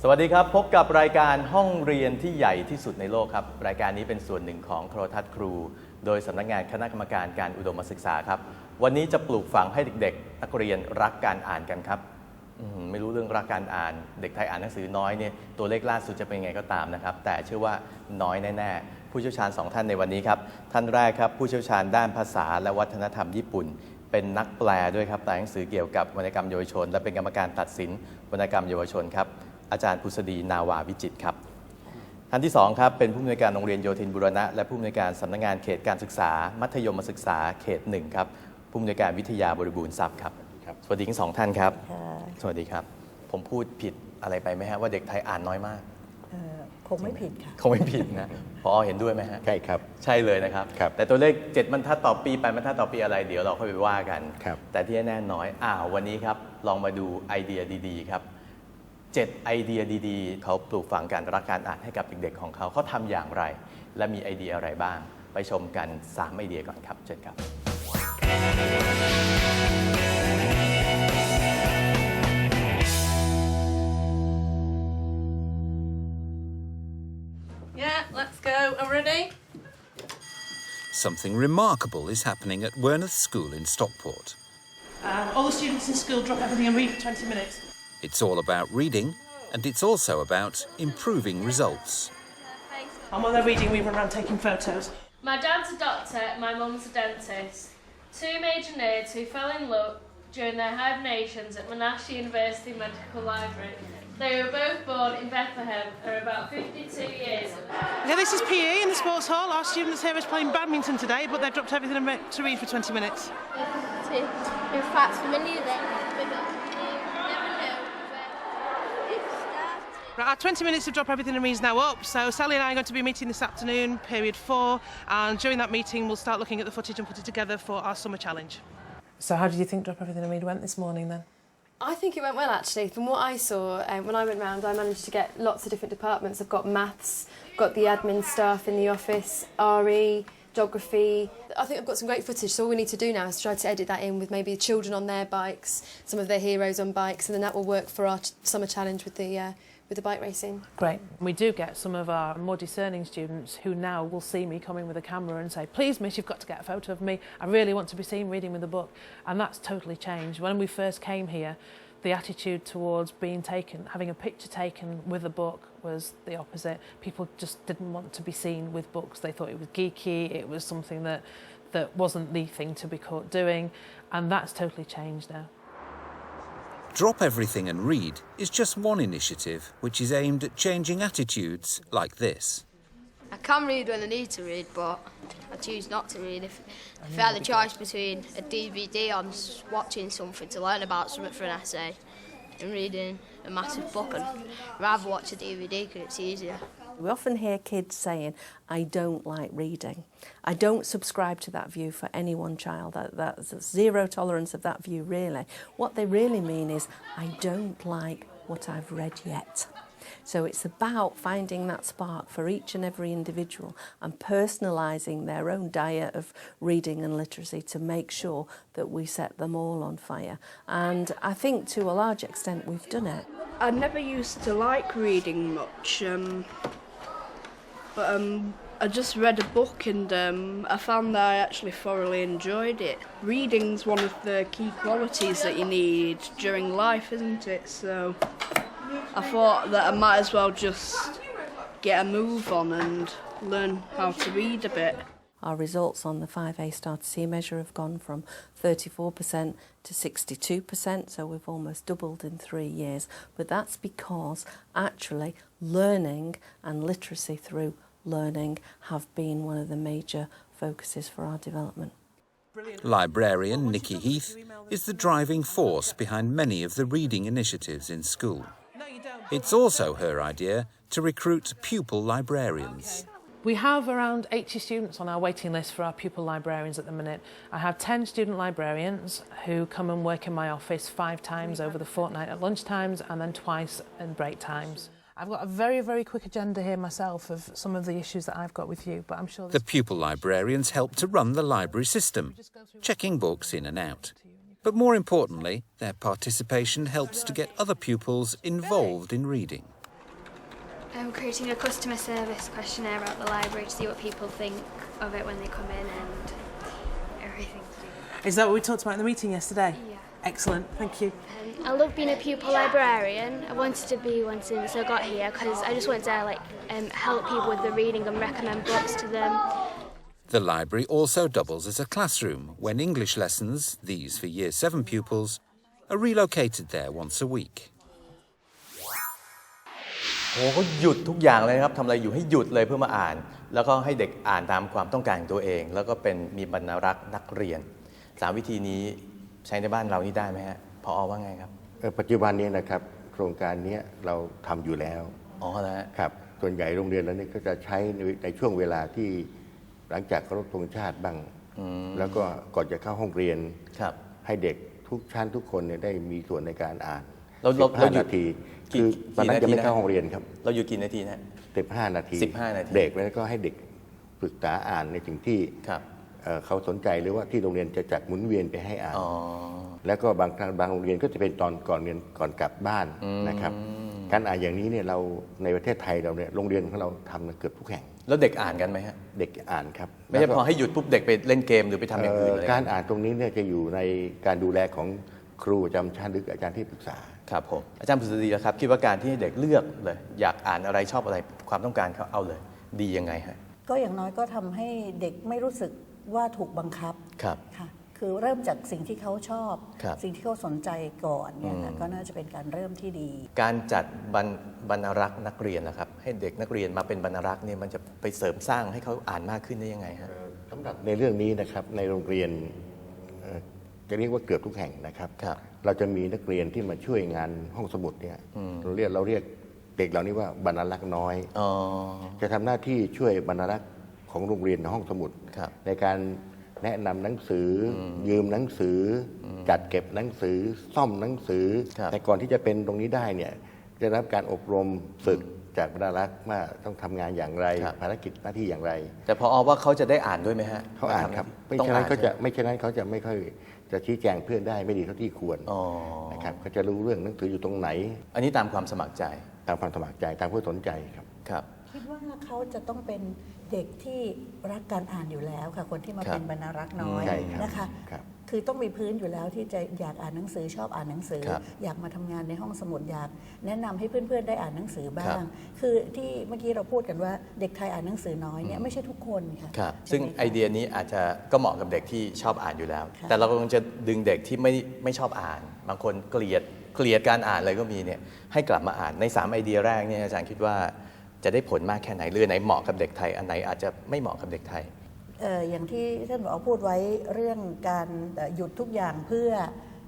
สวัสดีครับพบกับรายการห้องเรียนที่ใหญ่ที่สุดในโลกครับรายการนี้เป็นส่วนหนึ่งของโทรทัศน์ครูโดยสำนักงานคณะกรรมการการอุดมศึกษาครับวันนี้จะปลูกฝังให้เด็กๆนักเรียนรักการอ่านกันครับไม่รู้เรื่องรักการอ่านเด็กไทยอ่านหนังสือน้อยเนี่ยตัวเลขล่าสุดจะเป็นไงก็ตามนะครับแต่เชื่อว่าน้อยแน่ๆผู้เชี่ยวชาญ2ท่านในวันนี้ครับท่านแรกครับผู้เชี่ยวชาญด้านภาษาและวัฒนธรรมญี่ปุ่นเป็นนักแปลด้วยครับแปลหนังสือเกี่ยวกับวรรณกรรมเยาวชนและเป็นกรรมการตัดสินวรรณกรรมเยาวชนครับอาจารย์พุษดีนาวาวิจิตรครับท่านที่2ครับเป็นผู้อำนวยการโรงเรียนโยธินบูรณะและผู้อำนวยการสำนักงานเขตการศึกษามัธยมศึกษาเขต1ครับผู้อำนวยการวิทยาบริบูรณ์ทรัพย์ครับสวัสดีทั้ง2ท่านครับสวัสดีครับผมพูดผิดอะไรไปไหมฮะว่าเด็กไทยอ่านน้อยมากคงไม่ผิดค่ะคงไม่ผิดนะพอเห็นด้วยไหมฮะใช่ครับใช่เลยนะครับแต่ตัวเลข7บรรทัดต่อปี8บรรทัดต่อปีอะไรเดี๋ยวเราค่อยไปว่ากันแต่ที่แน่น้อยวันนี้ครับลองมาดูไอเดียดีๆครับ7ไอเดียดีๆเขาปลูกฝังการรักการอ่านให้กับเด็กๆของเขาทำอย่างไรและมีไอเดียอะไรบ้างไปชมกัน3ไอเดียก่อนครับเชิญครับ Yeah, let's go. Are we ready? Something remarkable is happening at Werneth School in Stockport. All the students in school drop everything and read for 20 minutes. It's all about reading, and it's also about improving results. And while they're reading, we run around taking photos. My dad's a doctor, my mum's a dentist. Two major nerds who fell in love during their hibernations at Monash University Medical Library. They were both born in Bethlehem, are about 52 years old. Okay, this is PE in the sports hall. Our students here is playing badminton today, but they've dropped everything to read for 20 minutes. In fact, for many of them, they never know where it started. Right, our 20 minutes of Drop Everything and Read is now up, so Sally and I are going to be meeting this afternoon, period 4, and during that meeting we'll start looking at the footage and put it together for our summer challenge. So how did you think Drop Everything and Read went this morning then? I think it went well actually. From what I saw, when I went round I managed to get lots of different departments. I've got maths, got the admin staff in the office, RE, geography. I think I've got some great footage, so all we need to do now is try to edit that in with maybe children on their bikes, some of their heroes on bikes, and then that will work for our summer challenge with the bike racing. Great. We do get some of our more discerning students who now will see me coming with a camera and say, please miss, you've got to get a photo of me. I really want to be seen reading with a book. And that's totally changed. When we first came here, the attitude towards having a picture taken with a book was the opposite. People just didn't want to be seen with books. They thought it was geeky, it was something that wasn't the thing to be caught doing, and that's totally changed now. Drop Everything and Read is just one initiative which is aimed at changing attitudes like this. I can read when I need to read, but I choose not to read. If I had a choice between a DVD on watching something to learn about something for an essay and reading a massive book, I'd rather watch a DVD because it's easier. We often hear kids saying, I don't like reading. I don't subscribe to that view for any one child. That's zero tolerance of that view, really. What they really mean is, I don't like what I've read yet. So it's about finding that spark for each and every individual and personalising their own diet of reading and literacy to make sure that we set them all on fire. And I think to a large extent we've done it. I never used to like reading much, but I just read a book and I found that I actually thoroughly enjoyed it. Reading's one of the key qualities that you need during life, isn't it? So I thought that I might as well just get a move on and learn how to read a bit. Our results on the 5A Star to C measure have gone from 34% to 62%, so we've almost doubled in 3 years. But that's because actually learning and literacy through learning have been one of the major focuses for our development. Librarian Nikki Heath is the driving force behind many of the reading initiatives in school. It's also her idea to recruit pupil librarians. We have around 80 students on our waiting list for our pupil librarians at the minute. I have 10 student librarians who come and work in my office 5 times over the fortnight at lunchtimes and then twice in break times. I've got a very, very quick agenda here myself of some of the issues that I've got with you, but I'm sure... The pupil librarians help to run the library system, checking books in and out. But more importantly, their participation helps to get other pupils involved in reading. Creating a customer service questionnaire about the library to see what people think of it when they come in and everything to do with that. Is that what we talked about in the meeting yesterday? Yeah. Excellent, thank you. I love being a pupil librarian. I wanted to be one since I got here because I just wanted to help people with the reading and recommend books to them. The library also doubles as a classroom when English lessons, these for Year 7 pupils, are relocated there once a week. โอ้เขาหยุดทุกอย่างเลยครับทำอะไรอยู่ให้หยุดเลยเพื่อมาอ่านแล้วก็ให้เด็กอ่านตามความต้องการของตัวเองแล้วก็เป็นมีบรรณารักษ์นักเรียน3วิธีนี้ใช้ในบ้านเรานี่ได้ไหมฮะผอ.ว่าไงครับปัจจุบันนี้นะครับโครงการนี้เราทำอยู่แล้วอ๋อแล้วครับส่วนใหญ่โรงเรียนแล้วนี่ก็จะใช้ในช่วงเวลาที่หลังจากเคารพธงชาติบ้างแล้วก็ก่อนจะเข้าห้องเรียนให้เด็กทุกชั้นทุกคนเนี่ยได้มีส่วนในการอ่าน15 นาทีคือตอนนั้นจะไม่เข้าห้องเรียนครับเราอยู่กี่นาทีนะ15 นาที15 นาทีเบรกแล้วก็ให้เด็กฝึกษาอ่านในสิ่งที่เขาสนใจหรือว่าที่โรงเรียนจะจัดหมุนเวียนไปให้อ่านแล้วก็บางโรงเรียนก็จะเป็นตอนก่อนเรียนก่อนกลับบ้านนะครับการอ่านอย่างนี้เนี่ยเราในประเทศไทยเราเนี่ยโรงเรียนของเราทำเกือบทุกแห่งแล้วเด็กอ่านกันไหมฮะเด็กอ่านครับไม่ใช่พอให้หยุดปุ๊บเด็กไปเล่นเกมหรือไปทำอย่างอื่นเลยการอ่านตรงนี้เนี่ยจะอยู่ในการดูแลของครูประจำชั้นหรืออาจารย์ที่ปรึกษาครับผมอาจารย์ผุษดีครับคิดว่าการที่ให้เด็กเลือกเลยอยากอ่านอะไรชอบอะไรความต้องการเขาเอาเลยดียังไงฮะก็อย่างน้อยก็ทำให้เด็กไม่รู้สึกว่าถูกบังคับครับค่ะคือเริ่มจากสิ่งที่เขาชอบสิ่งที่เขาสนใจก่อนเนี่ยก็น่าจะเป็นการเริ่มที่ดีการจัดบรรณารักษ์นักเรียนนะครับให้เด็กนักเรียนมาเป็นบรรณารักษ์เนี่ยมันจะไปเสริมสร้างให้เขาอ่านมากขึ้นได้ยังไงฮะสำหรับในเรื่องนี้นะครับในโรงเรียนจะเรียกว่าเกือบทุกแห่งนะครับเราจะมีนักเรียนที่มาช่วยงานห้องสมุดเนี่ยเราเรียกเด็กเหล่านี้ว่าบรรณารักษ์น้อยจะทำหน้าที่ช่วยบรรณารักษ์ของโรงเรียนในห้องสมุดในการแนะนำหนังสือยืมหนังสือจัดเก็บหนังสือซ่อมหนังสือแต่ก่อนที่จะเป็นตรงนี้ได้เนี่ยจะรับการอบรมฝึกจากบรรณารักษ์ว่าต้องทำงานอย่างไรภารกิจหน้าที่อย่างไรแต่พอว่าเขาจะได้อ่านด้วยไหมฮะเขาอ่านครับไม่เช่นนั้นเขาจะไม่ค่อยจะชี้แจงเพื่อนได้ไม่ดีเท่าที่ควรนะครับเขาจะรู้เรื่องหนังสืออยู่ตรงไหนอันนี้ตามความสมัครใจตามความสมัครใจตามผู้สนใจครับคิดว่าเขาจะต้องเป็นเด็กที่รักการอ่านอยู่แล้วค่ะคนที่มาเป็นบรรณารักษ์น้อยนะคะคือต้องมีพื้นอยู่แล้วที่จะอยากอ่านหนังสือชอบอ่านหนังสืออยากมาทำงานในห้องสมุดอยากแนะนำให้เพื่อนๆได้อ่านหนังสือบ้างคือที่เมื่อกี้เราพูดกันว่าเด็กไทยอ่านหนังสือน้อยเนี่ยไม่ใช่ทุกคนค่ะซึ่งไอเดียนี้อาจจะก็เหมาะกับเด็กที่ชอบอ่านอยู่แล้วแต่เรากำลังจะดึงเด็กที่ไม่ชอบอ่านบางคนเกลียดการอ่านเลยก็มีเนี่ยให้กลับมาอ่านใน3ไอเดียแรกเนี่ยอาจารย์คิดว่าจะได้ผลมากแค่ไหนหรือไหนเหมาะกับเด็กไทยอันไหนอาจจะไม่เหมาะกับเด็กไทยอย่างที่ท่านผอ.พูดไว้เรื่องการหยุดทุกอย่างเพื่อ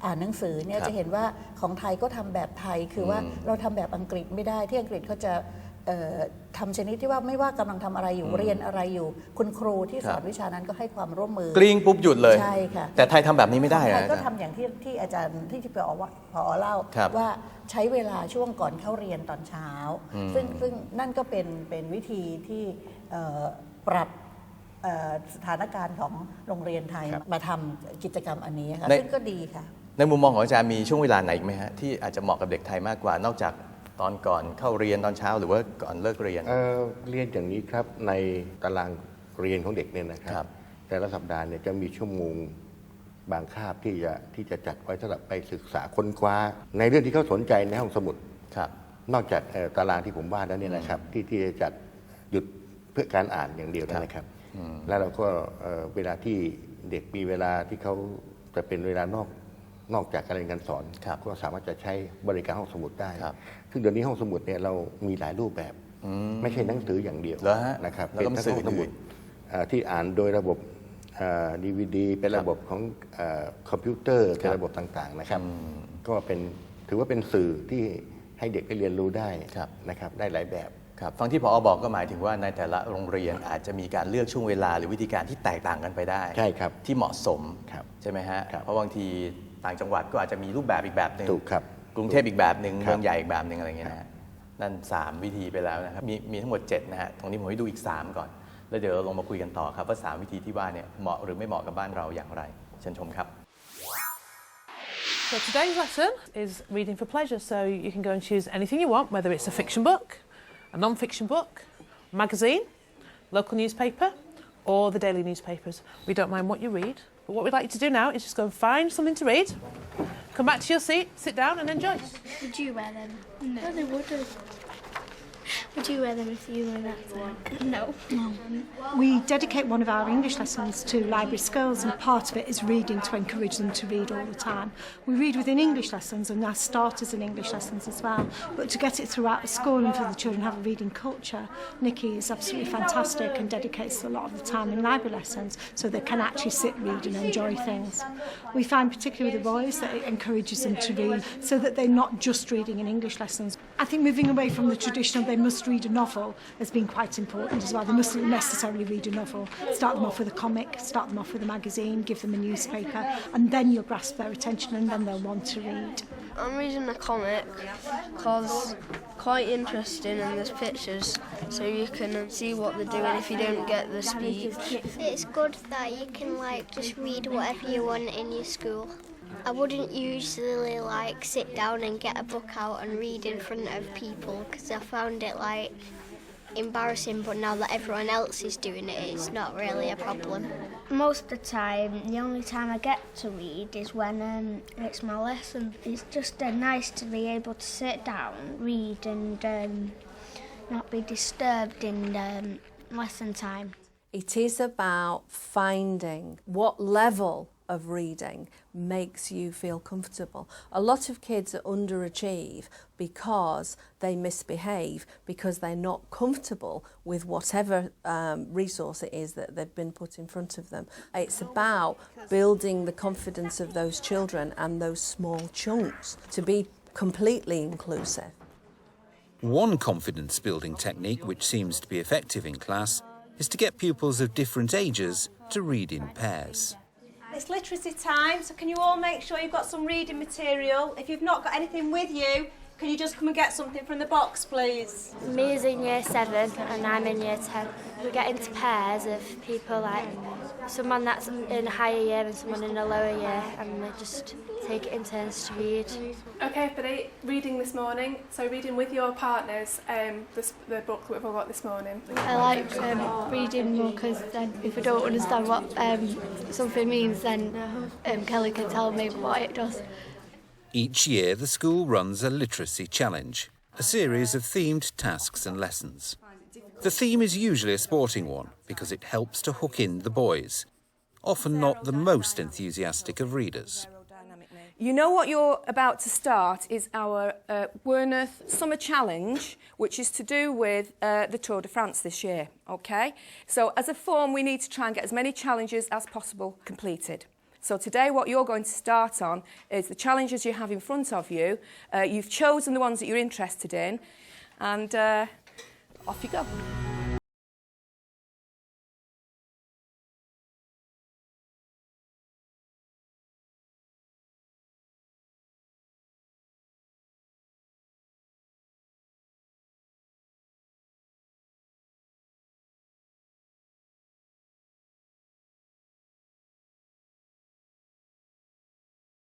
อ่านหนังสือเนี่ยจะเห็นว่าของไทยก็ทำแบบไทยคือว่าเราทำแบบอังกฤษไม่ได้ที่อังกฤษเขาจะทำชนิดที่ว่าไม่ว่ากำลังทำอะไรอยู่เรียนอะไรอยู่คุณครูที่สอนวิชานั้นก็ให้ความร่วมมือกลิ้งปุ๊บหยุดเลยใช่ค่ะแต่ไทยทำแบบนี้ไม่ได้ไทยก็ทำอย่างที่อาจารย์ที่ผอ.เล่าว่าใช้เวลาช่วงก่อนเข้าเรียนตอนเช้าซึ่งนั่นก็เป็นวิธีที่ปรับสถานการณ์ของโรงเรียนไทยมาทำกิจกรรมอันนี้ค่ะซึ่งก็ดีค่ะในมุมมองของอาจารย์มีช่วงเวลาไหนไหมฮะที่อาจจะเหมาะกับเด็กไทยมากกว่านอกจากตอนก่อนเข้าเรียนตอนเช้าหรือว่าก่อนเลิกเรียนเรียนอย่างนี้ครับในตารางเรียนของเด็กเนี่ยนะครับแต่ละสัปดาห์เนี่ยจะมีชั่วโมงบางคาบที่จะจัดไว้สำหรับไปศึกษาค้นคว้าในเรื่องที่เขาสนใจในห้องสมุดนอกจากตารางที่ผมว่าแล้วเนี่ยนะครับที่จะจัดหยุดเพื่อการอ่านอย่างเดียวนะครับแล้วเราก็เวลาที่เด็กมีเวลาที่เขาจะเป็นเวลานอกจากการเรียนการสอนก็สามารถจะใช้บริการห้องสมุดได้ซึ่งเดี๋ยวนี้ห้องสมุดเนี่ยเรามีหลายรูปแบบไม่ใช่หนังสืออย่างเดียวนะครับเป็นทั้งห้องสมุดที่อ่านโดยระบบDVD เป็นระบบของคอมพิวเตอร์เป็นระบบต่างๆนะครับก็ถือว่าเป็นสื่อที่ให้เด็กได้เรียนรู้ได้นะครับได้หลายแบบฟังที่ผอ.บอกก็หมายถึงว่าในแต่ละโรงเรียนอาจจะมีการเลือกช่วงเวลาหรือวิธีการที่แตกต่างกันไปได้ใช่ครับที่เหมาะสมใช่ไหมฮะเพราะบางทีต่างจังหวัดก็อาจจะมีรูปแบบอีกแบบหนึ่งกรุงเทพอีกแบบหนึ่งเมืองใหญ่อีกแบบหนึ่งอะไรเงี้ยนะนั่น3วิธีไปแล้วนะครับมีทั้งหมด7นะฮะตรงนี้ผมให้ดูอีก3ก่อนแล้วเดี๋ยวเราลงมาคุยกันต่อครับว่า3วิธีที่ว่าเนี่ยเหมาะหรือไม่เหมาะกับบ้านเราอย่างไรเชิญชมครับ So today's lesson is reading for pleasure, so you can go and choose anything you want, whether it's a fiction book a non-fiction book, magazine, local newspaper, or the daily newspapers. We don't mind what you read, but what we'd like you to do now is just go and find something to read, come back to your seat, sit down and enjoy. Would you wear them? No, they wouldn't. Would you wear them if you were that time? No. We dedicate one of our English lessons to library skills, and part of it is reading to encourage them to read all the time. We read within English lessons and as starters in English lessons as well, but to get it throughout the school and for the children to have a reading culture, Nikki is absolutely fantastic and dedicates a lot of the time in library lessons so they can actually sit, read and enjoy things. We find particularly with the boys that it encourages them to read so that they're not just reading in English lessons. I think moving away from the traditional they must read a novel has been quite important as well. They mustn't necessarily read a novel. Start them off with a comic, start them off with a magazine, give them a newspaper, and then you'll grasp their attention and then they'll want to read. I'm reading a comic because quite interesting and there's pictures so you can see what they're doing if you don't get the speech. It's good that you can just read whatever you want in your school. I wouldn't usually sit down and get a book out and read in front of people because I found it embarrassing, but now that everyone else is doing it, it's not really a problem. Most of the time, the only time I get to read is when it's my lesson. It's just nice to be able to sit down, read and not be disturbed in lesson time. It is about finding what level of reading makes you feel comfortable. A lot of kids underachieve because they misbehave, because they're not comfortable with whatever resource it is that they've been put in front of them. It's about building the confidence of those children and those small chunks to be completely inclusive. One confidence-building technique which seems to be effective in class is to get pupils of different ages to read in pairs. It's literacy time, so can you all make sure you've got some reading material? If you've not got anything with you, can you just come and get something from the box, please? Mia's in year 7 and I'm in year 10. We get into pairs of people, someone that's in a higher year and someone in a lower year, and they just take it in turns to read. Okay, for the reading this morning, so reading with your partners, the book that we've all got this morning. I like reading more because then if I don't understand what something means, then Kelly can tell me what it does. Each year, the school runs a literacy challenge, a series of themed tasks and lessons. The theme is usually a sporting one because it helps to hook in the boys, often not the most enthusiastic of readers. You know what you're about to start is our Werneth Summer Challenge, which is to do with the Tour de France this year, OK? So as a form, we need to try and get as many challenges as possible completed. So today what you're going to start on is the challenges you have in front of you. You've chosen the ones that you're interested in, and off you go.